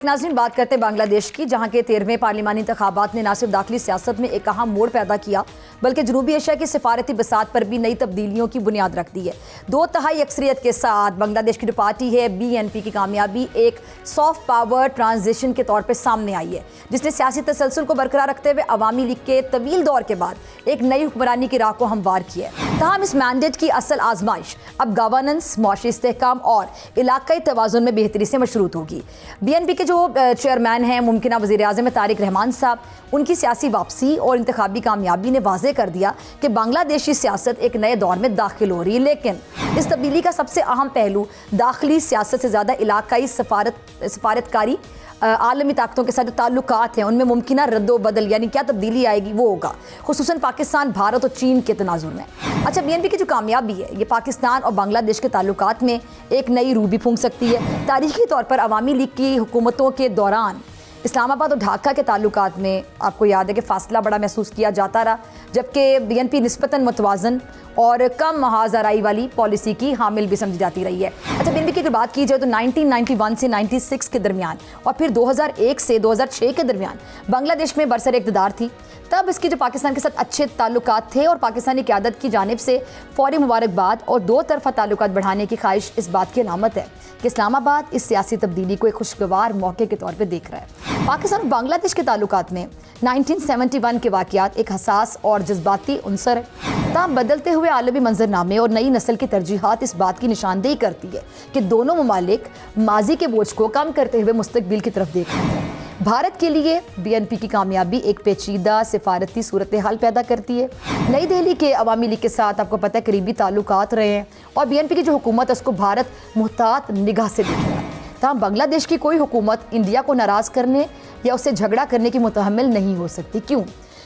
नाज़रीन, बात करते हैं बांग्लादेश की, जहां के 13वें पार्लिमानी इंतखाबात ने न सिर्फ दाखिली सियासत में एक अहम मोड़ पैदा किया बल्कि जनूबी एशिया की सिफारती बसात पर भी नई तब्दीलियों की बुनियाद रख दी है। 2/3 अक्सरियत के साथ बांग्लादेश की जो पार्टी है BNP की कामयाबी एक सॉफ्ट पावर ट्रांजिशन के तौर पर सामने आई है, जिसने सियासी तसलसल को बरकरार रखते हुए अवामी लीग के तवील दौर के बाद एक नई हुक्मरानी की राह को हमवार किया है। तमाम इस मैंडेट की असल आजमाइश अब गवर्नेंस, मुआशी इस्तेहकाम और इलाकाई तवाज़ुन में बेहतरी से मशरूत होगी। BNP के जो चेयरमैन हैं मुमकिना वज़ीर-ए-आज़म तारिक रहमान साहब, उनकी सियासी वापसी और इंतखाबी कामयाबी ने वाज़े कर दिया कि बांग्लादेशी सियासत एक नए दौर में दाखिल हो रही है। लेकिन इस तब्दीली का सबसे अहम पहलू दाखिली सियासत से ज़्यादा इलाकाई सफारतकारी आलमी ताकतों के साथ जो ताल्लुकात हैं उनमें मुमकिना रद्दोबदल यानी क्या तब्दीली आएगी वो होगा, खुसूसन पाकिस्तान, भारत और चीन के तनाजुर में। अच्छा, BNP की जो कामयाबी है ये पाकिस्तान और बांग्लादेश के ताल्लुकात में एक नई रूह भी फूंक सकती है। तारीखी तौर पर अवामी लीग की हुकूमतों के दौरान इस्लामाबाद और ढाका के ताल्लुकात में आपको याद है कि फासला बड़ा महसूस किया जाता रहा, जबकि BNP निस्बतन मुतवाज़न और कम महाज़राई वाली पॉलिसी की हामिल भी समझी जाती रही है। अच्छा, BNP की अगर बात की जाए तो 1991 से 96 के दरमियान और फिर 2001 से 2006 के दरमियान बांग्लादेश में बरसर इक़्तिदार थी। तब इसके जो पाकिस्तान के साथ अच्छे ताल्लुकात थे और पाकिस्तानी क़यादत की जानिब से फौरी मुबारकबाद और दो तरफ़ा ताल्लुकात बढ़ाने की ख्वाहिश इस बात की अलामत है कि इस्लामाबाद इस सियासी तब्दीली को एक खुशगवार मौके के तौर पर देख रहा है। पाकिस्तान और बांग्लादेश के ताल्लुकात में 1971 के वाक़यात एक हसास और जज्बाती उनसर है। ताहम बदलते हुए आलमी मंजरनामे और नई नस्ल की तरजीहात इस बात की निशानदेही करती है कि दोनों ममालिक माजी के बोझ को कम करते हुए मुस्तकबिल की तरफ देख रहे हैं। भारत के लिए BNP की कामयाबी एक पेचीदा सिफारती सूरत हाल पैदा करती है। नई दिल्ली के अवामी लीग के साथ आपको पता है करीबी ताल्लुकात रहे हैं और BNP की जो हुकूमत है उसको भारत मुहतात निगाह से देखेगा। तमाम बांग्लादेश की कोई हुकूमत इंडिया को नाराज़ करने या उससे झगड़ा करने की मुतहम्मिल नहीं हो सकती। क्यों?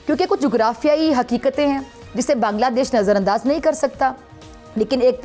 क्योंकि कुछ जुग्राफियाई हकीकतें हैं जिसे बांग्लादेश नज़रअंदाज नहीं कर सकता। लेकिन एक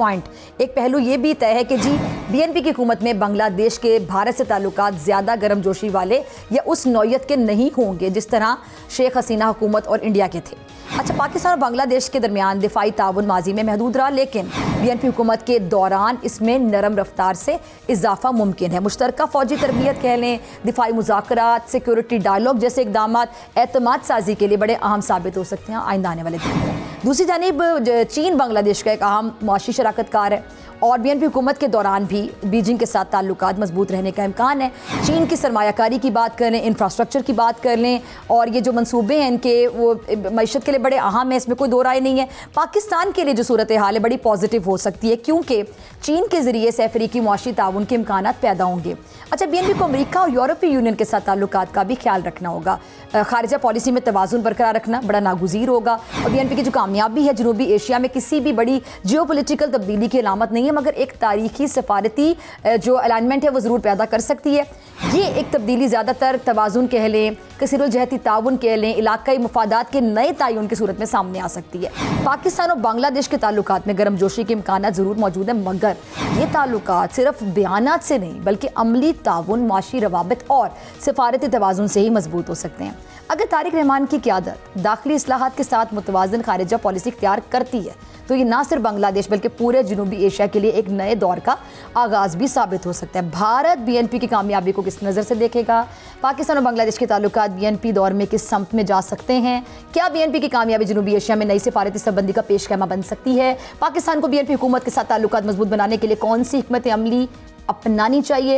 पहलू ये भी तय है कि जी BNP की हुकूमत में बांग्लादेश के भारत से ताल्लुकात ज़्यादा गर्मजोशी वाले या उस नौयत के नहीं होंगे जिस तरह शेख हसीना हुकूमत और इंडिया के थे। अच्छा, पाकिस्तान और बांग्लादेश के दरमियान दिफाई ताउन माजी में महदूद रहा, लेकिन BNP हुकूमत के दौरान इसमें नरम रफ्तार से इजाफा मुमकिन है। मुश्तरका फ़ौजी तरबियत कह लें, दिफाई मुज़ाकरात, सिक्योरिटी डायलॉग जैसे इक़दामात एतमाद साजी के लिए बड़े अहम साबित हो सकते हैं आइंदा आने वाले दिन। दूसरी जानिब चीन बांग्लादेश का एक अहम मुआशी शराकतकार है और BNP हुकूमत के दौरान भी बीजिंग के साथ ताल्लुकात मजबूत रहने का इम्कान है। चीन की सरमायाकारी की बात कर लें, इंफ्रास्ट्रक्चर की बात कर लें और ये जो मंसूबे हैं इनके वो मईशत के लिए बड़े अहम है, इसमें कोई दो राय नहीं है। पाकिस्तान के लिए जो सूरत हाल है बड़ी पॉजिटिव हो सकती है क्योंकि चीन के ज़रिए से अफ्रीकी मुआशी ताउन के इम्कान पैदा होंगे। अच्छा, BNP को अमेरिका और यूरोपीय यूनियन के साथ ताल्लुकात का भी ख्याल रखना होगा। खारिजा पॉलिसी में तवाज़ुन बरकरार रखना बड़ा नागुज़ीर होगा और BNP की जो कामयाबी है जनूबी एशिया में किसी भी बड़ी जियोपॉलिटिकल तब्दीली की अलामत नहीं है, मगर एक तारीखी सफारती जो अलाइनमेंट है वो ज़रूर पैदा कर सकती है। ये एक तब्दीली ज़्यादातर तवाज़ुन कह लें, कसीरुल-जहती ताउन कह लें, इलाकाई मुफादात के नए तायुन की सूरत में सामने आ सकती है। पाकिस्तान और बांग्लादेश के ताल्लुकात में गर्मजोशी के इम्कान ज़रूर मौजूद है, मगर ये ताल्लुकात सिर्फ बयानात से नहीं बल्कि अमली ताउन, माशी रवाबित और सिफारती तवाज़ुन से ही मजबूत हो सकते हैं। अगर तारिक रहमान की क़यादत दाखिली इस्लाहात के साथ मुतवाज़न खारिजा पॉलिसी इख्तियार करती है तो ये ना सिर्फ बांग्लादेश बल्कि पूरे जनूबी एशिया के लिए एक नए दौर का आगाज़ भी साबित हो सकता है। भारत BNP की कामयाबी को किस नज़र से देखेगा? पाकिस्तान और बांग्लादेश के ताल्लुकात BNP दौर में किस समत में जा सकते हैं? क्या BNP की कामयाबी जनूबी एशिया में नई सिफारती संबंधी का पेशखैमा बन सकती है? पाकिस्तान को BNP हुकूमत के साथ ताल्लुकात मजबूत बनाने के लिए कौन सी हिकमत अमली अपनानी चाहिए?